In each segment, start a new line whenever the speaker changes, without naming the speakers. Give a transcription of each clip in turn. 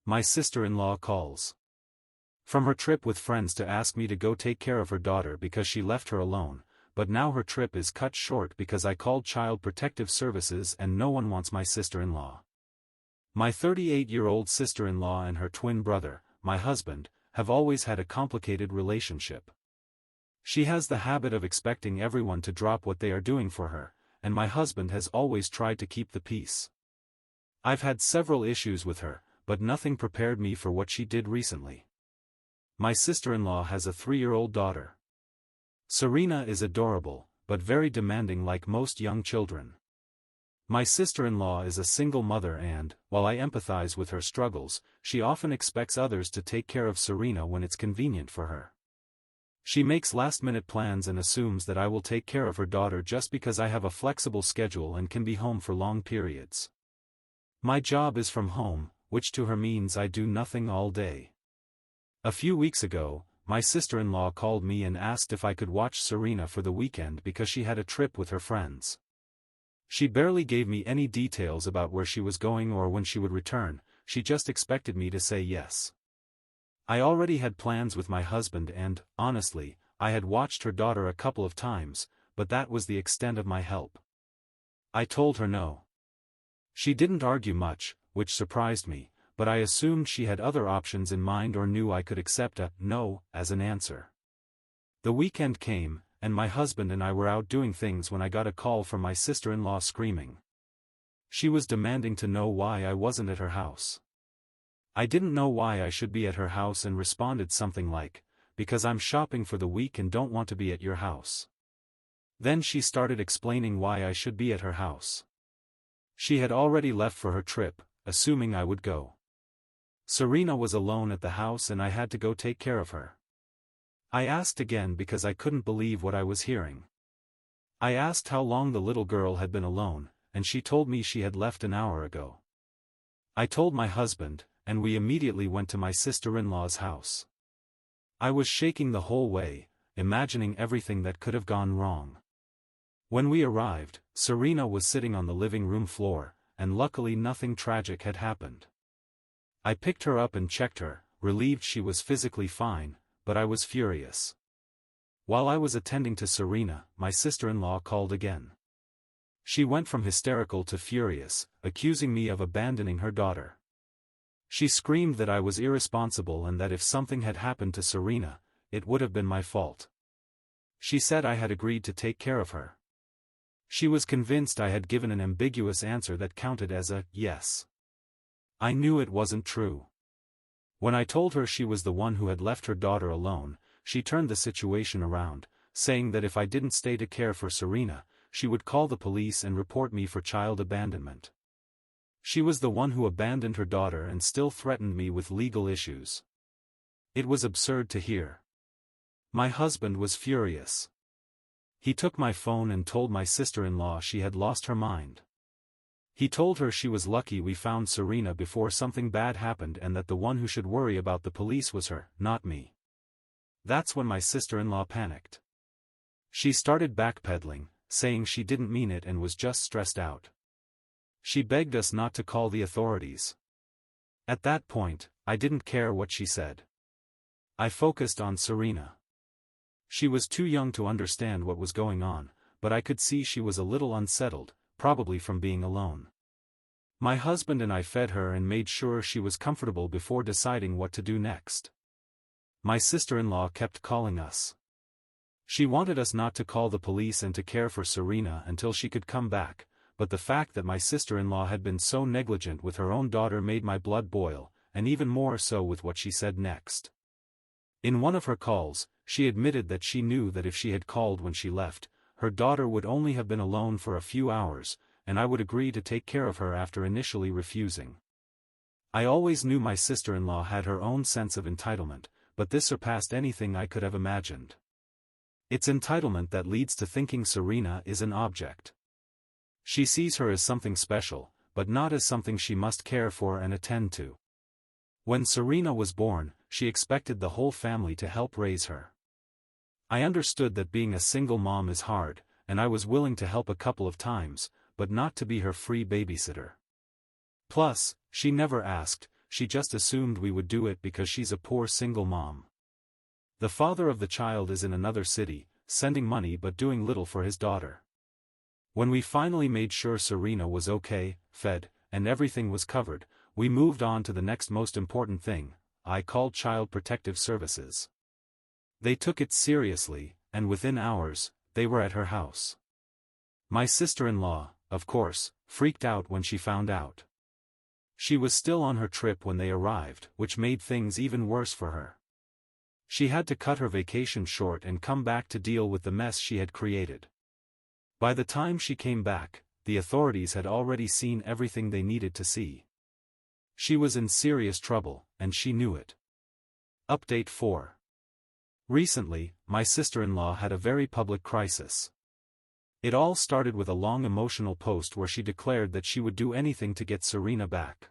My sister-in-law calls from her trip with friends to ask me to go take care of her daughter because she left her alone, but now her trip is cut short because I called Child Protective Services and no one wants my sister-in-law. My 38-year-old sister-in-law and her twin brother, my husband, have always had a complicated relationship. She has the habit of expecting everyone to drop what they are doing for her, and my husband has always tried to keep the peace. I've had several issues with her, but nothing prepared me for what she did recently. My sister-in-law has a 3-year-old daughter. Serena is adorable, but very demanding like most young children. My sister-in-law is a single mother and, while I empathize with her struggles, she often expects others to take care of Serena when it's convenient for her. She makes last-minute plans and assumes that I will take care of her daughter just because I have a flexible schedule and can be home for long periods. My job is from home, which to her means I do nothing all day. A few weeks ago, my sister-in-law called me and asked if I could watch Serena for the weekend because she had a trip with her friends. She barely gave me any details about where she was going or when she would return, she just expected me to say yes. I already had plans with my husband and, honestly, I had watched her daughter a couple of times, but that was the extent of my help. I told her no. She didn't argue much, which surprised me, but I assumed she had other options in mind or knew I could accept a no as an answer. The weekend came, and my husband and I were out doing things when I got a call from my sister-in-law screaming. She was demanding to know why I wasn't at her house. I didn't know why I should be at her house and responded something like, "Because I'm shopping for the week and don't want to be at your house." Then she started explaining why I should be at her house. She had already left for her trip, assuming I would go. Serena was alone at the house and I had to go take care of her. I asked again because I couldn't believe what I was hearing. I asked how long the little girl had been alone, and she told me she had left an hour ago. I told my husband, and we immediately went to my sister-in-law's house. I was shaking the whole way, imagining everything that could have gone wrong. When we arrived, Serena was sitting on the living room floor, and luckily nothing tragic had happened. I picked her up and checked her, relieved she was physically fine, but I was furious. While I was attending to Serena, my sister-in-law called again. She went from hysterical to furious, accusing me of abandoning her daughter. She screamed that I was irresponsible and that if something had happened to Serena, it would have been my fault. She said I had agreed to take care of her. She was convinced I had given an ambiguous answer that counted as a yes. I knew it wasn't true. When I told her she was the one who had left her daughter alone, she turned the situation around, saying that if I didn't stay to care for Serena, she would call the police and report me for child abandonment. She was the one who abandoned her daughter and still threatened me with legal issues. It was absurd to hear. My husband was furious. He took my phone and told my sister-in-law she had lost her mind. He told her she was lucky we found Serena before something bad happened and that the one who should worry about the police was her, not me. That's when my sister-in-law panicked. She started backpedaling, saying she didn't mean it and was just stressed out. She begged us not to call the authorities. At that point, I didn't care what she said. I focused on Serena. She was too young to understand what was going on, but I could see she was a little unsettled, probably from being alone. My husband and I fed her and made sure she was comfortable before deciding what to do next. My sister-in-law kept calling us. She wanted us not to call the police and to care for Serena until she could come back, but the fact that my sister-in-law had been so negligent with her own daughter made my blood boil, and even more so with what she said next. In one of her calls, she admitted that she knew that if she had called when she left, her daughter would only have been alone for a few hours, and I would agree to take care of her after initially refusing. I always knew my sister-in-law had her own sense of entitlement, but this surpassed anything I could have imagined. It's entitlement that leads to thinking Serena is an object. She sees her as something special, but not as something she must care for and attend to. When Serena was born, she expected the whole family to help raise her. I understood that being a single mom is hard, and I was willing to help a couple of times, but not to be her free babysitter. Plus, she never asked, she just assumed we would do it because she's a poor single mom. The father of the child is in another city, sending money but doing little for his daughter. When we finally made sure Serena was okay, fed, and everything was covered, we moved on to the next most important thing. I called Child Protective Services. They took it seriously, and within hours, they were at her house. My sister-in-law, of course, freaked out when she found out. She was still on her trip when they arrived, which made things even worse for her. She had to cut her vacation short and come back to deal with the mess she had created. By the time she came back, the authorities had already seen everything they needed to see. She was in serious trouble, and she knew it. Update 4. Recently, my sister-in-law had a very public crisis. It all started with a long emotional post where she declared that she would do anything to get Serena back.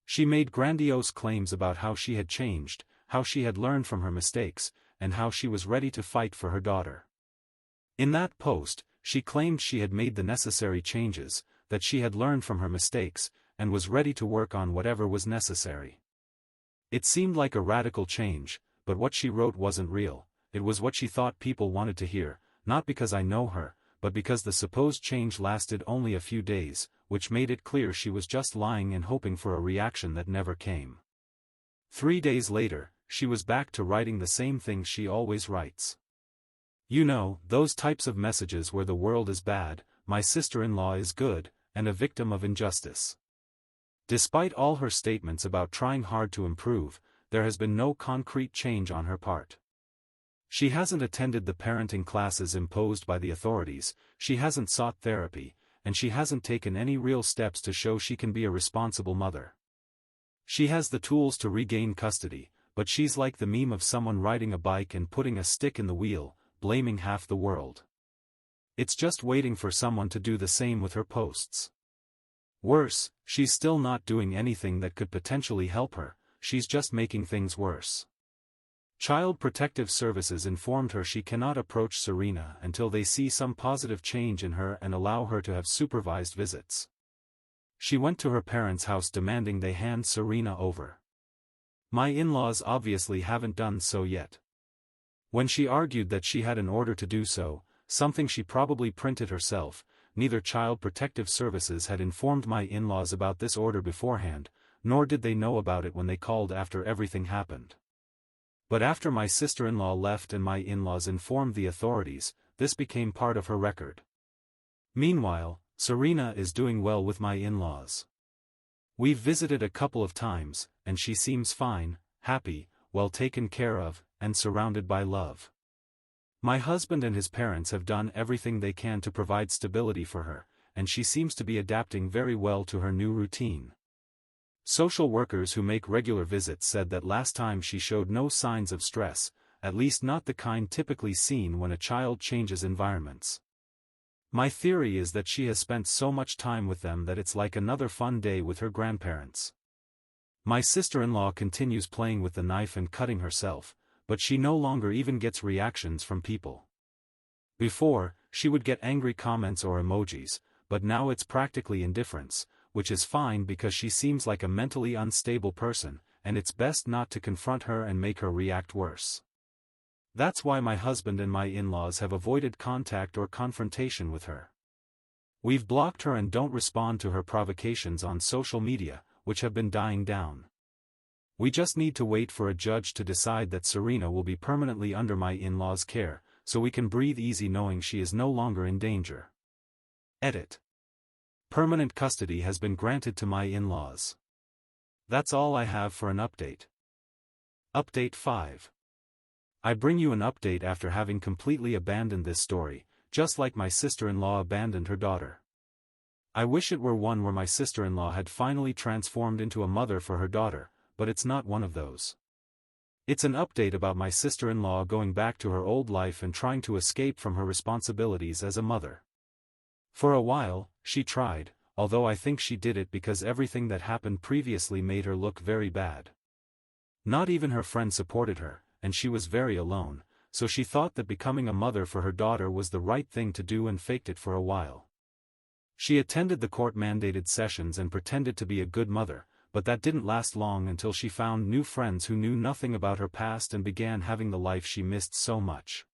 She made grandiose claims about how she had changed, how she had learned from her mistakes, and how she was ready to fight for her daughter. In that post, she claimed she had made the necessary changes, that she had learned from her mistakes, and was ready to work on whatever was necessary. It seemed like a radical change, but what she wrote wasn't real. It was what she thought people wanted to hear, not because I know her, but because the supposed change lasted only a few days, which made it clear she was just lying and hoping for a reaction that never came. 3 days later, she was back to writing the same things she always writes. You know, those types of messages where the world is bad, my sister-in-law is good, and a victim of injustice. Despite all her statements about trying hard to improve, there has been no concrete change on her part. She hasn't attended the parenting classes imposed by the authorities, she hasn't sought therapy, and she hasn't taken any real steps to show she can be a responsible mother. She has the tools to regain custody, but she's like the meme of someone riding a bike and putting a stick in the wheel, blaming half the world. It's just waiting for someone to do the same with her posts. Worse, she's still not doing anything that could potentially help her, she's just making things worse. Child Protective Services informed her she cannot approach Serena until they see some positive change in her and allow her to have supervised visits. She went to her parents' house demanding they hand Serena over. My in-laws obviously haven't done so yet. When she argued that she had an order to do so, something she probably printed herself, neither Child Protective Services had informed my in-laws about this order beforehand, nor did they know about it when they called after everything happened. But after my sister-in-law left and my in-laws informed the authorities, this became part of her record. Meanwhile, Serena is doing well with my in-laws. We've visited a couple of times, and she seems fine, happy, well taken care of, and surrounded by love. My husband and his parents have done everything they can to provide stability for her, and she seems to be adapting very well to her new routine. Social workers who make regular visits said that last time she showed no signs of stress, at least not the kind typically seen when a child changes environments. My theory is that she has spent so much time with them that it's like another fun day with her grandparents. My sister-in-law continues playing with the knife and cutting herself, but she no longer even gets reactions from people. Before, she would get angry comments or emojis, but now it's practically indifference, which is fine because she seems like a mentally unstable person, and it's best not to confront her and make her react worse. That's why my husband and my in-laws have avoided contact or confrontation with her. We've blocked her and don't respond to her provocations on social media, which have been dying down. We just need to wait for a judge to decide that Serena will be permanently under my in-laws' care, so we can breathe easy knowing she is no longer in danger. Edit. Permanent custody has been granted to my in-laws. That's all I have for an update. Update 5. I bring you an update after having completely abandoned this story, just like my sister-in-law abandoned her daughter. I wish it were one where my sister-in-law had finally transformed into a mother for her daughter, but it's not one of those. It's an update about my sister-in-law going back to her old life and trying to escape from her responsibilities as a mother. For a while, she tried, although I think she did it because everything that happened previously made her look very bad. Not even her friends supported her, and she was very alone, so she thought that becoming a mother for her daughter was the right thing to do and faked it for a while. She attended the court-mandated sessions and pretended to be a good mother, but that didn't last long until she found new friends who knew nothing about her past and began having the life she missed so much.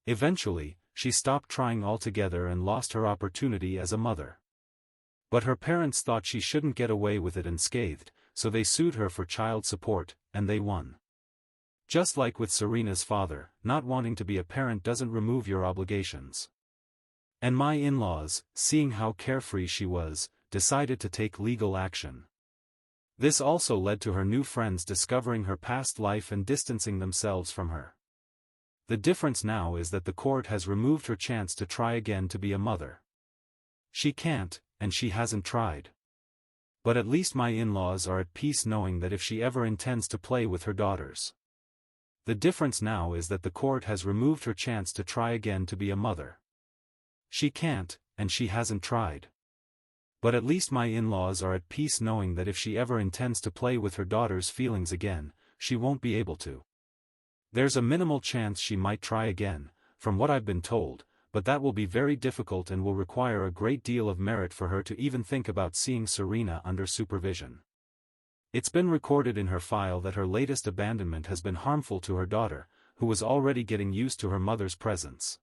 Eventually, she stopped trying altogether and lost her opportunity as a mother. But her parents thought she shouldn't get away with it unscathed, so they sued her for child support, and they won. Just like with Serena's father, not wanting to be a parent doesn't remove your obligations. And my in-laws, seeing how carefree she was, decided to take legal action. This also led to her new friends discovering her past life and distancing themselves from her. The difference now is that the court has removed her chance to try again to be a mother. She can't, and she hasn't tried. But at least my in-laws are at peace knowing that if she ever intends to play with her daughters. The difference now is that the court has removed her chance to try again to be a mother. She can't, and she hasn't tried. But at least my in-laws are at peace knowing that if she ever intends to play with her daughter's feelings again, she won't be able to. There's a minimal chance she might try again, from what I've been told, but that will be very difficult and will require a great deal of merit for her to even think about seeing Serena under supervision. It's been recorded in her file that her latest abandonment has been harmful to her daughter, who was already getting used to her mother's presence.